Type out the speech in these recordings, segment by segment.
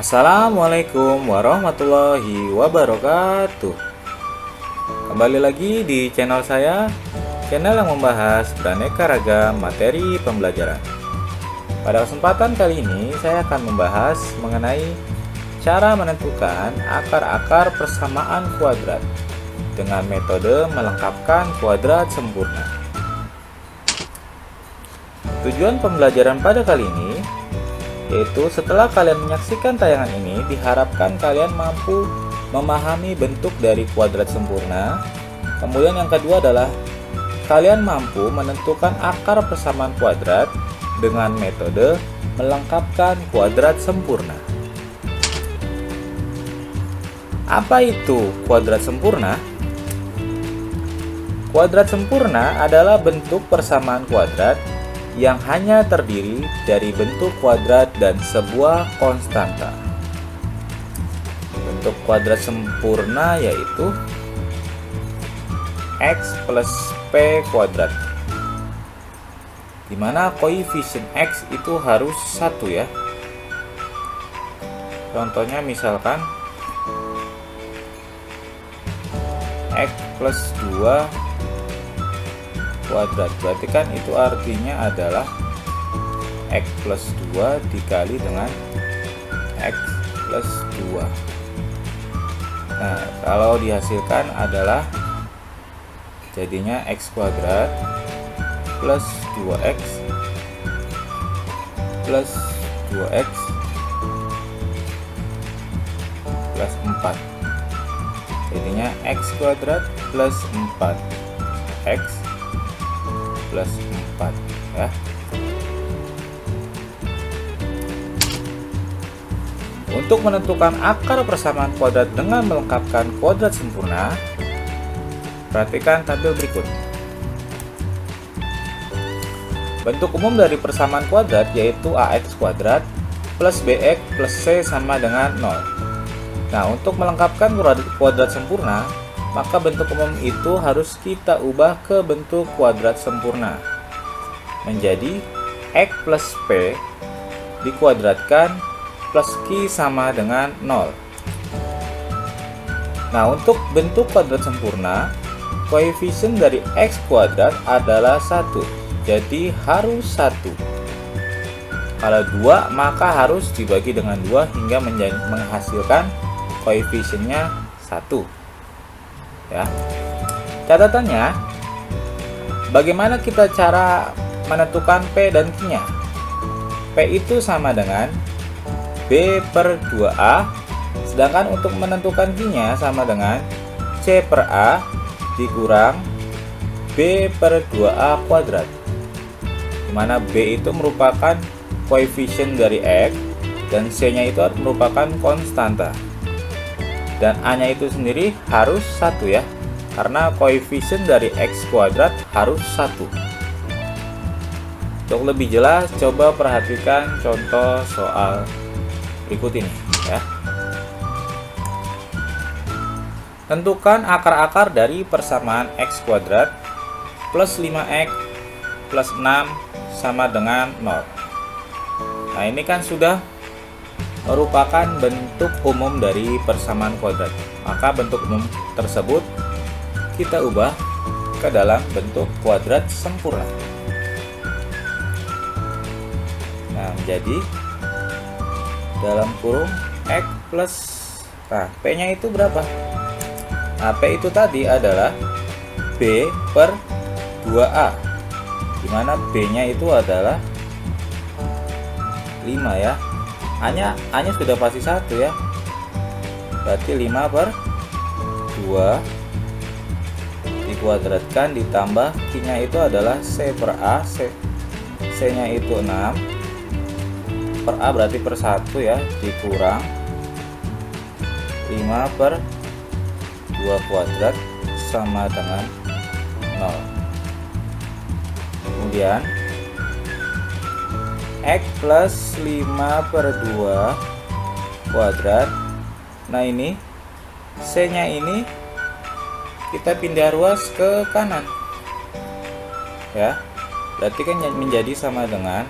Assalamualaikum warahmatullahi wabarakatuh. Kembali lagi di channel saya, channel yang membahas beraneka ragam materi pembelajaran. Pada kesempatan kali ini saya akan membahas mengenai cara menentukan akar-akar persamaan kuadrat dengan metode melengkapkan kuadrat sempurna. Tujuan pembelajaran pada kali ini yaitu setelah kalian menyaksikan tayangan ini, diharapkan kalian mampu memahami bentuk dari kuadrat sempurna. Kemudian yang kedua adalah kalian mampu menentukan akar persamaan kuadrat dengan metode melengkapkan kuadrat sempurna. Apa itu kuadrat sempurna? Kuadrat sempurna adalah bentuk persamaan kuadrat yang hanya terdiri dari bentuk kuadrat dan sebuah konstanta. Bentuk kuadrat sempurna yaitu x plus p kuadrat, dimana koefisien x itu harus 1 ya. Contohnya misalkan x plus 2 kuadrat, berarti kan itu artinya adalah x plus 2 dikali dengan x plus 2. Nah, kalau dihasilkan adalah jadinya x kuadrat plus 2x plus 2x plus 4, jadinya x kuadrat plus 4x plus 4 ya. Untuk menentukan akar persamaan kuadrat dengan melengkapkan kuadrat sempurna, perhatikan tabel berikut. Bentuk umum dari persamaan kuadrat yaitu ax kuadrat plus bx plus c sama dengan 0. Nah, untuk melengkapkan kuadrat sempurna, maka bentuk umum itu harus kita ubah ke bentuk kuadrat sempurna menjadi x plus p dikuadratkan plus q sama dengan 0. Nah, untuk bentuk kuadrat sempurna, koefisien dari x kuadrat adalah 1, jadi harus 1. Kalau 2 maka harus dibagi dengan 2 hingga menghasilkan koefisiennya 1 ya. Catatannya, bagaimana kita cara menentukan P dan Q-nya? P itu sama dengan B per 2A, sedangkan untuk menentukan Q-nya sama dengan C per A dikurang B per 2A kuadrat, dimana B itu merupakan koefisien dari X dan C-nya itu merupakan konstanta. Dan A-nya itu sendiri harus 1 ya, karena koefisien dari X kuadrat harus 1. Untuk lebih jelas, coba perhatikan contoh soal berikut ini ya. Tentukan akar-akar dari persamaan X kuadrat plus 5X plus 6 sama dengan 0. Nah, ini kan sudah merupakan bentuk umum dari persamaan kuadrat. Maka bentuk umum tersebut kita ubah ke dalam bentuk kuadrat sempurna. Nah, menjadi dalam kurung x plus, nah p-nya itu berapa? Nah, p itu tadi adalah b per 2a, dimana b-nya itu adalah 5 ya. A-nya sudah pasti 1 ya, berarti 5 per 2 dikuadratkan ditambah Q-nya itu adalah C per A, C-nya itu 6 per A berarti per 1 ya, dikurang 5 per 2 kuadrat sama dengan 0. Kemudian X plus 5 per 2 kuadrat. Nah, ini C-nya ini kita pindah ruas ke kanan ya, berarti kan menjadi sama dengan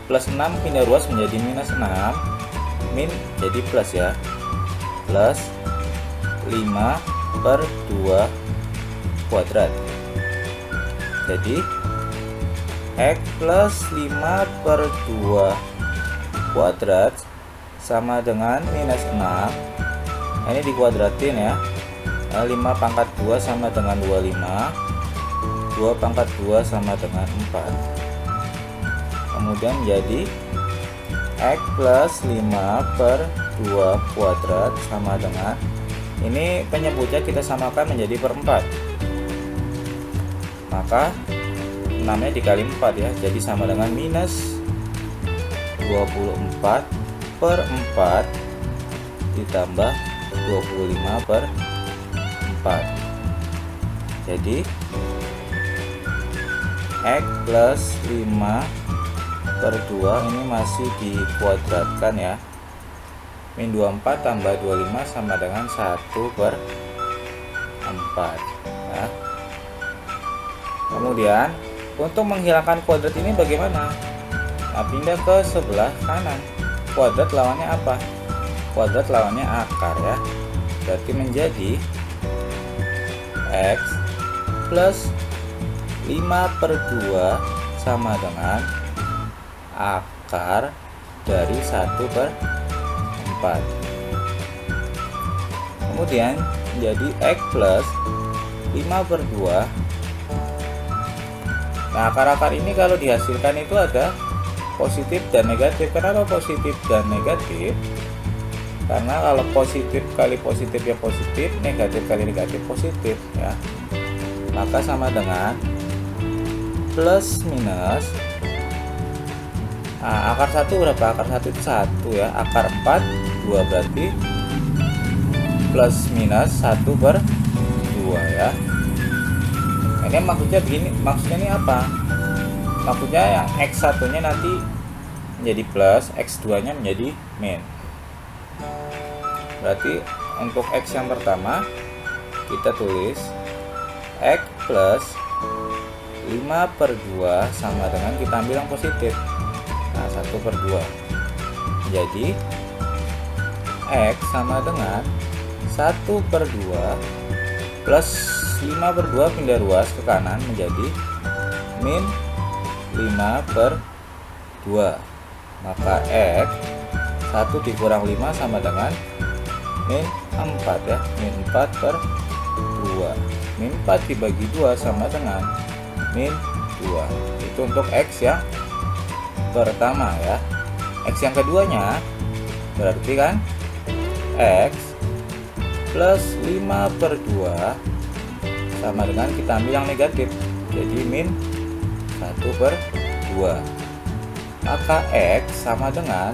plus 6 pindah ruas menjadi minus 6, min jadi plus ya, plus 5 per 2 kuadrat. Jadi X plus 5 per 2 kuadrat sama dengan minus 6. Ini dikuadratin ya, 5 pangkat 2 sama dengan 25, 2 pangkat 2 sama dengan 4. Kemudian jadi X plus 5 per 2 kuadrat sama dengan, ini penyebutnya kita samakan menjadi per 4, maka 6 nya dikali 4 ya, jadi sama dengan minus 24 per 4 ditambah 25 per 4. Jadi X plus 5 per 2 ini masih dikuadratkan ya, min 24 tambah 25 sama dengan 1 per 4 ya. Kemudian untuk menghilangkan kuadrat ini bagaimana? Nah, pindah ke sebelah kanan. Kuadrat lawannya apa? Kuadrat lawannya akar ya. Berarti menjadi X plus 5 per 2 sama dengan akar dari 1 per 4. Kemudian menjadi X plus 5 per 2. Nah, akar-akar ini kalau dihasilkan itu ada positif dan negatif. Kenapa positif dan negatif? Karena kalau positif kali positif ya positif, negatif kali negatif positif ya. Maka sama dengan plus minus. Nah, akar 1 berapa? Akar 1 itu 1 ya. Akar 4 2 berarti plus minus 1 per 2 ya. Ini maksudnya begini, maksudnya ini apa? Maksudnya yang X1 nya nanti menjadi plus, X2 nya menjadi min. Berarti untuk X yang pertama kita tulis X plus 5 per 2 sama dengan, kita ambil yang positif, nah 1 per 2. Jadi X sama dengan 1 per 2 plus 5 per 2 pindah ruas ke kanan menjadi min 5 per 2. Maka X 1 dikurang 5 sama dengan min 4 ya, min 4 per 2. Min 4 dibagi 2 sama dengan min 2. Itu untuk X yang pertama ya. X yang keduanya berarti kan X plus 5 per 2 sama dengan, kita ambil yang negatif, jadi min 1 per 2. Maka X sama dengan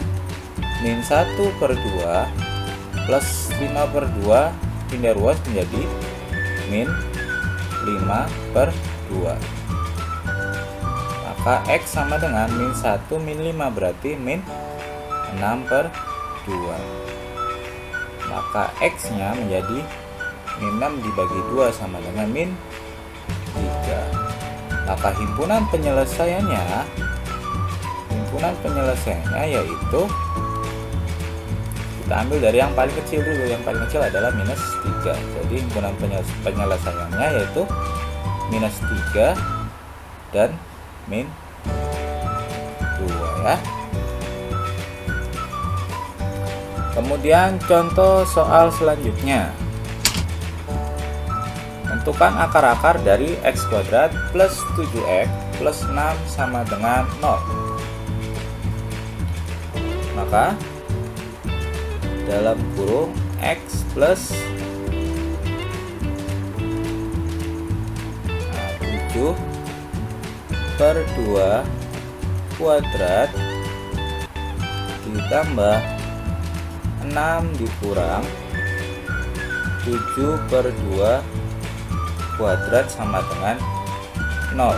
min 1 per 2 plus 5 per 2 pindah ruas menjadi min 5 per 2. Maka X sama dengan min 1 min 5 berarti min 6 per 2. Maka X nya menjadi min 6 dibagi 2 sama dengan min 3. Maka himpunan penyelesaiannya yaitu, kita ambil dari yang paling kecil dulu. Yang paling kecil adalah minus 3. Jadi himpunan penyelesaiannya yaitu minus 3 dan min 2 ya. Kemudian contoh soal selanjutnya. Tentukan akar-akar dari X kuadrat plus 7X plus 6 sama dengan 0. Maka dalam kurung X plus 7 per 2 kuadrat ditambah 6 dikurang 7 per 2 kuadrat sama dengan 0.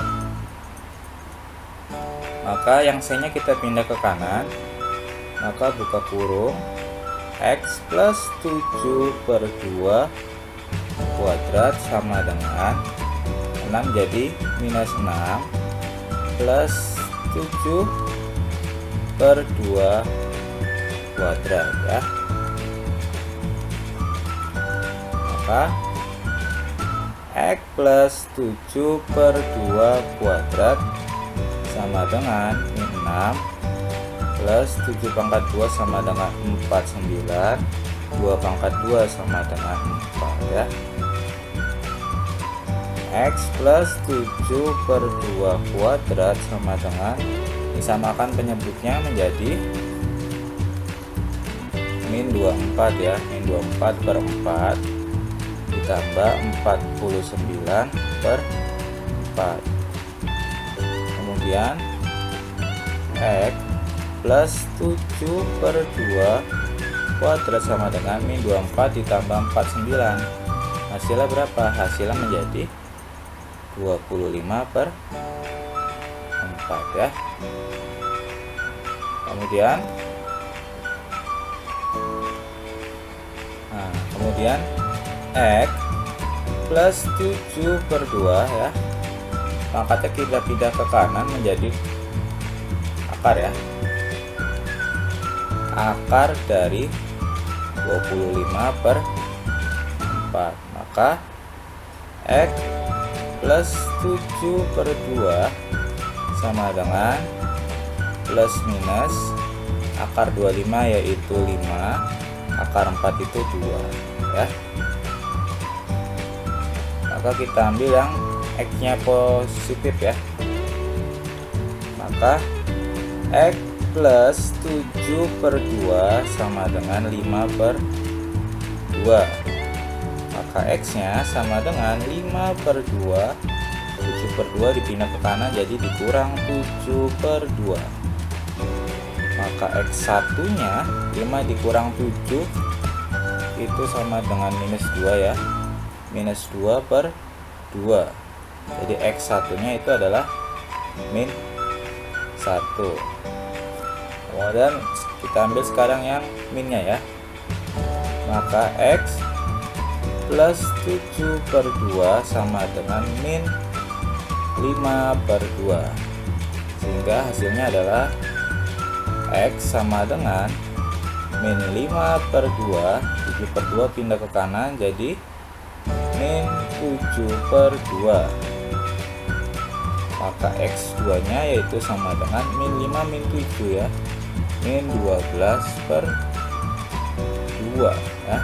Maka yang C nya kita pindah ke kanan, maka buka kurung X plus 7 per 2 kuadrat sama dengan 6 jadi minus 6 plus 7 per 2 kuadrat ya. Maka X plus 7 per 2 kuadrat sama dengan 6 plus 7 pangkat 2 sama dengan 49, 2 pangkat 2 sama dengan 4 ya. X plus 7 per 2 kuadrat sama dengan, disamakan penyebutnya menjadi min 24 ya, min 24 per 4 ditambah 49 per 4. Kemudian X plus 7 per 2 kuadrat sama dengan min 24 ditambah 49. Hasilnya berapa? Hasilnya menjadi 25 per 4 ya. Kemudian X plus 7 per 2 ya, pangkatnya kita pindah ke kanan menjadi akar ya, akar dari 25 per 4. Maka X plus 7 per 2 sama dengan plus minus akar 25 yaitu 5, akar 4 itu 2 ya. Maka kita ambil yang X nya positif ya. Maka X plus 7 per 2 sama dengan 5 per 2. Maka X nya sama dengan 5 per 2, 7 per 2 dipindah ke kanan jadi dikurang 7 per 2. Maka X1 nya 5 dikurang 7 itu sama dengan minus 2 ya, minus 2 per 2. Jadi X1 nya itu adalah min 1. Kemudian kita ambil sekarang yang minnya ya. Maka X plus 7 per 2 sama dengan min 5 per 2, sehingga hasilnya adalah X sama dengan min 5 per 2, 7 per 2 pindah ke kanan jadi min 7 per 2. Maka X2 nya yaitu sama dengan min 5 min 7 ya, min 12 per 2 ya.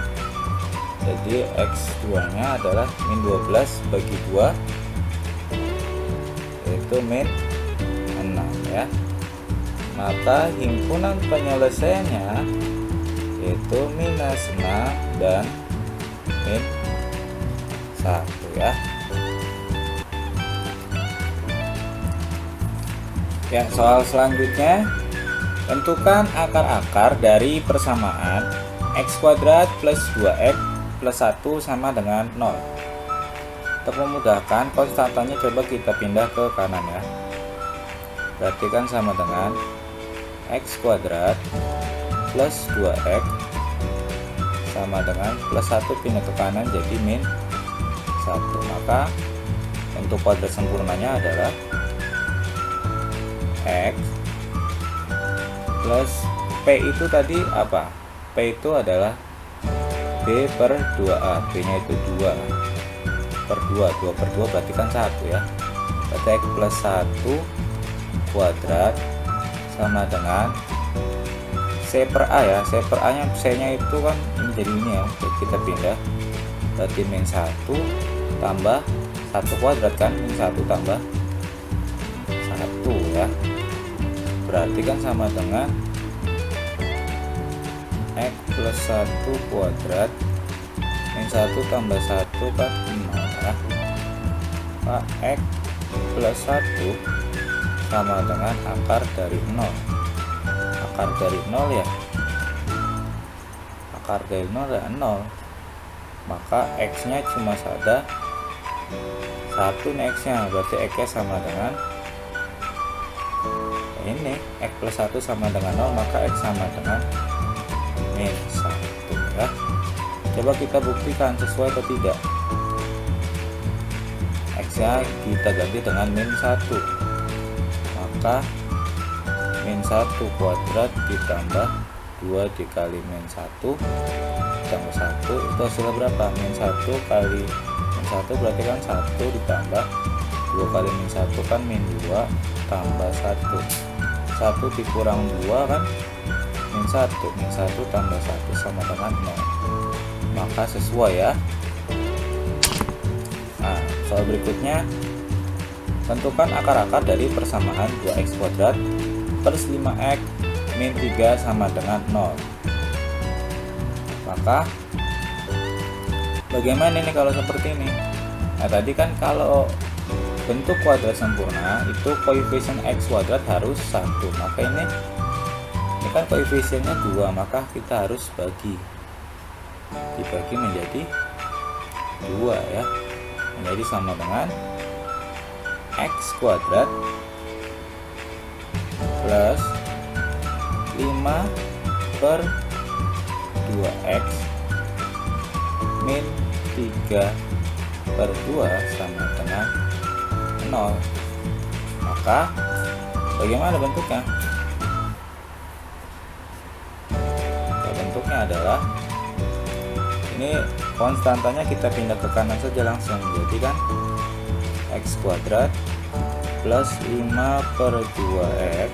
Jadi X2 nya adalah min 12 bagi 2 yaitu min 6 ya. Maka himpunan penyelesaiannya yaitu minus 6 dan min 1 ya. Ya, soal selanjutnya, tentukan akar-akar dari persamaan X kuadrat plus 2X plus 1 sama dengan 0. Untuk memudahkan, konstantanya coba kita pindah ke kanan ya. Berarti kan sama dengan X kuadrat plus 2X sama dengan plus 1 pindah ke kanan jadi min 1. Maka untuk kuadrat sempurnanya adalah X plus P itu tadi apa? P itu adalah B per 2A, B nya itu 2 per 2, 2 per 2 berarti kan 1 ya. Berarti X plus 1 kuadrat sama dengan C per A ya. C per A nya, C nya itu kan ini jadi ini ya, kita pindah berarti min 1 tambah 1 kuadrat kan, min 1 tambah 1 ya, berarti kan sama dengan X plus 1 kuadrat min 1 tambah 1 kan 0 ya. Maka X plus 1 sama dengan akar dari 0. Akar dari 0 ya, akar dari 0 ya 0. Maka X nya cuma ada 1 nih X nya, berarti X nya sama dengan ini, X plus 1 sama dengan 0, maka X sama dengan min 1 ya. Coba kita buktikan sesuai atau tidak. X nya kita ganti dengan min 1, maka min 1 1 kuadrat ditambah 2 dikali min 1 ditambah 1 itu hasilnya berapa? Min 1 kali min 1 berarti kan 1 ditambah 2 kali min 1 kan min 2 tambah 1 dikurang 2 kan min 1 tambah 1 sama dengan 0, maka sesuai ya. Nah, soal berikutnya, tentukan akar-akar dari persamaan 2x kuadrat plus 5x min 3 sama dengan 0. Maka bagaimana ini kalau seperti ini? Nah, tadi kan kalau bentuk kuadrat sempurna itu koefisien x kuadrat harus 1, maka ini kan koefisiennya 2, maka kita harus dibagi menjadi 2 ya, menjadi sama dengan x kuadrat plus 5 per 2x min 3 per 2 sama dengan 0. Maka bagaimana bentuknya? Bentuknya adalah ini konstantanya kita pindah ke kanan saja langsung, jadi kan x kuadrat plus 5 per 2x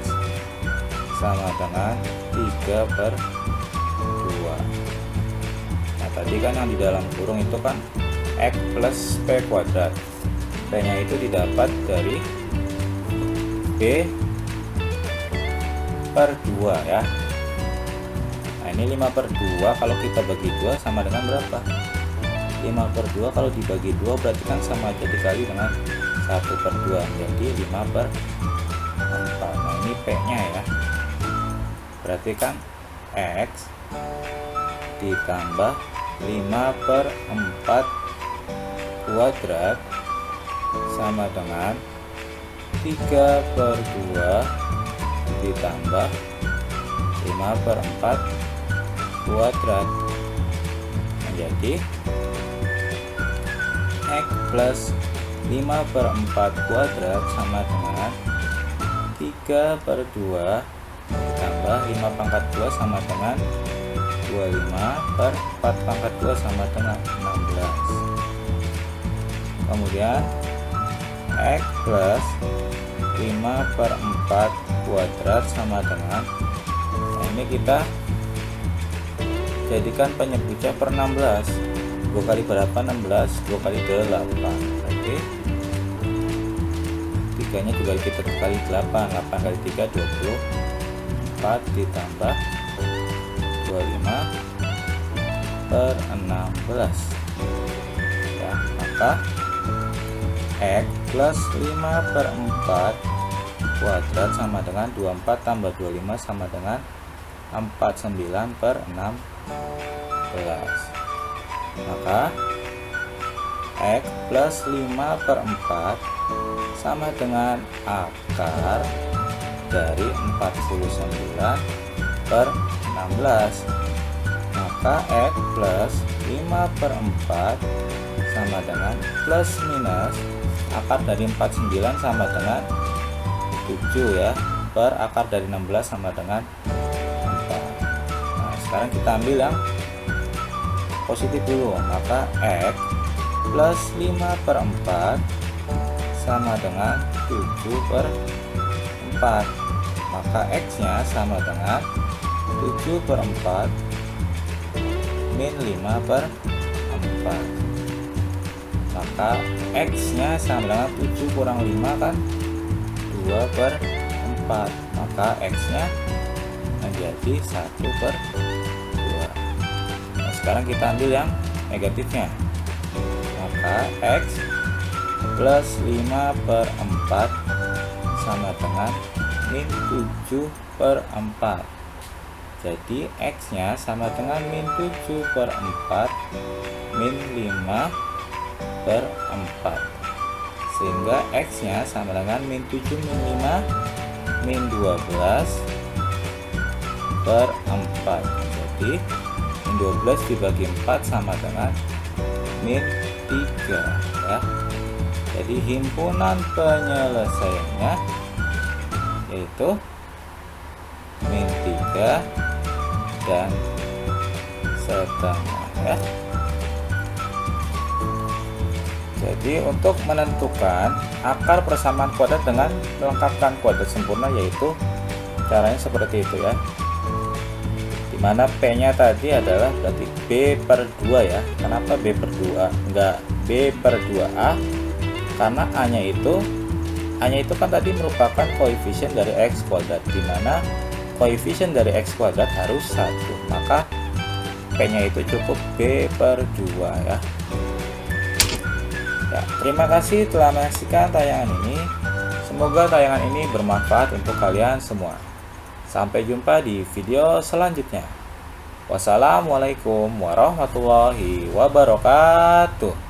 sama dengan 3 per 2. Nah, tadi kan yang di dalam kurung itu kan x plus p kuadrat, p nya itu didapat dari b per 2 ya. Nah, ini 5 per 2 kalau kita bagi 2 sama dengan berapa? 5 per 2 kalau dibagi 2 berarti kan sama aja dikali dengan 1 per 2, jadi 5 per 4. Nah, ini P nya ya, berarti kan X ditambah 5 per 4 kuadrat sama dengan 3 per 2 ditambah 5 per 4 kuadrat menjadi x plus 5 per 4 kuadrat sama dengan 3 per 2 ditambah 5 pangkat 2 sama dengan 25 per 4 pangkat 2 sama dengan 16. Kemudian x plus 5 per 4 kuadrat sama dengan, nah ini kita jadikan penyebutnya per 16. 2 kali berapa? 16. 2 kali 8. Oke. 3 nya juga kita kali 8. 8 kali 3 24 ditambah 25 per 16 ya, maka x plus 5 per 4 kuadrat sama dengan 24 tambah 25 sama dengan 49 per 16. Maka x plus 5 per 4 sama dengan akar dari 49 per 16. Maka x plus 5 per 4 sama dengan plus minus akar dari 49 sama dengan 7 ya, per akar dari 16 sama dengan 4. Nah, sekarang kita ambil yang positif dulu, maka x plus 5 per 4 sama dengan 7 per 4, maka x nya sama dengan 7 per 4 min 5 per 4, maka x nya sama dengan 7 kurang 5 kan 2 per 4, maka x nya menjadi 1 per 2. Nah, sekarang kita ambil yang negatifnya, maka x plus 5 per 4 sama dengan min 7 per 4. Jadi x nya sama dengan min 7 per 4 min 5 per 4, sehingga x nya sama dengan min 7 min 5 min 12 per 4. Jadi min 12 dibagi 4 sama dengan min 3 ya. Jadi himpunan penyelesaiannya yaitu min 3 dan setengah ya. Jadi untuk menentukan akar persamaan kuadrat dengan melengkapkan kuadrat sempurna, yaitu caranya seperti itu ya. Dimana P-nya tadi adalah berarti B/2 ya. Kenapa B/2? Enggak B/2A? Karena A-nya itu kan tadi merupakan koefisien dari X kuadrat, dimana koefisien dari X kuadrat harus 1. Maka P-nya itu cukup B/2 ya. Ya, terima kasih telah menyaksikan tayangan ini. Semoga tayangan ini bermanfaat untuk kalian semua. Sampai jumpa di video selanjutnya. Wassalamualaikum warahmatullahi wabarakatuh.